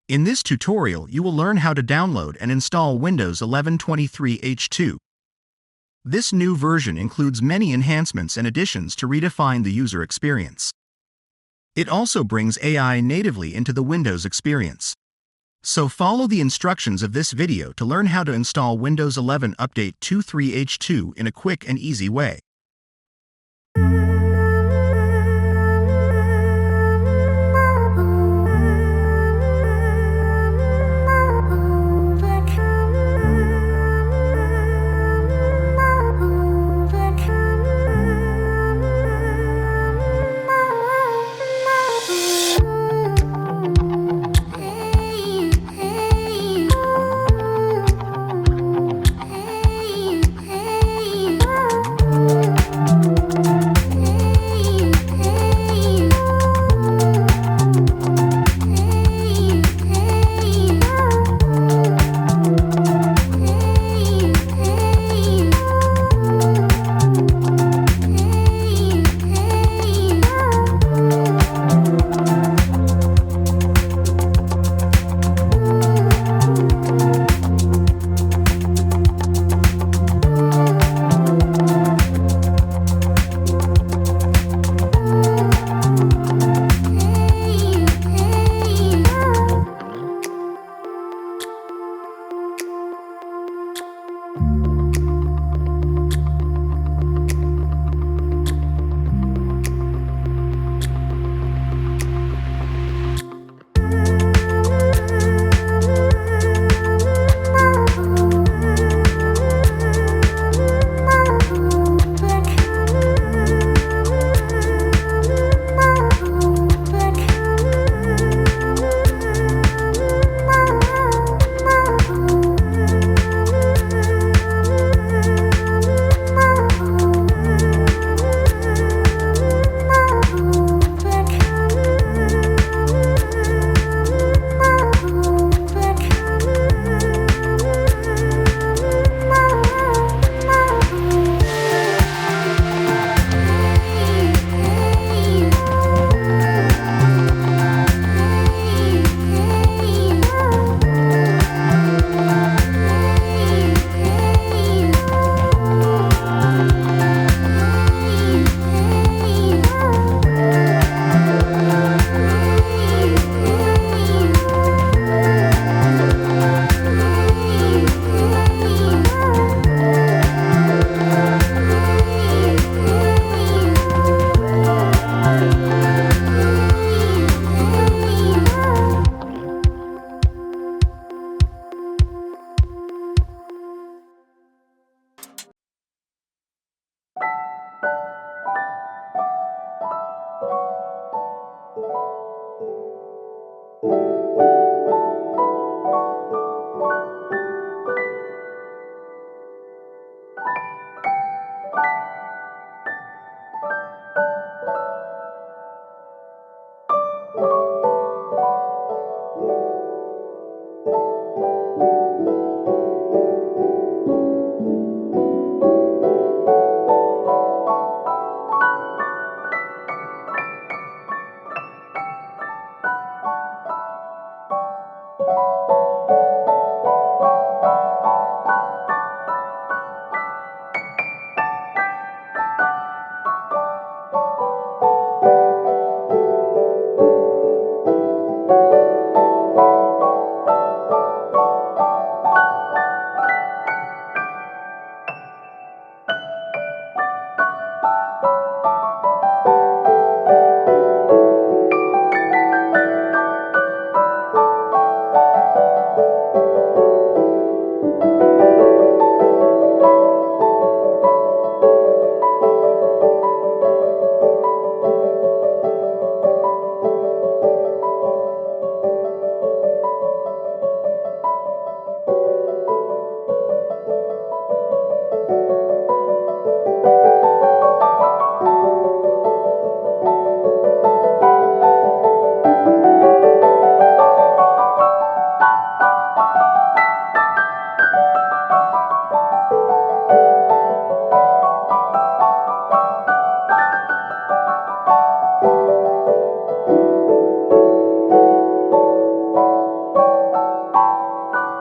In this tutorial, you will learn how to download and install Windows 11 23H2. This new version includes many enhancements and additions to redefine the user experience. It also brings AI natively into the Windows experience. So follow the instructions of this video to learn how to install Windows 11 Update 23H2 in a quick and easy way.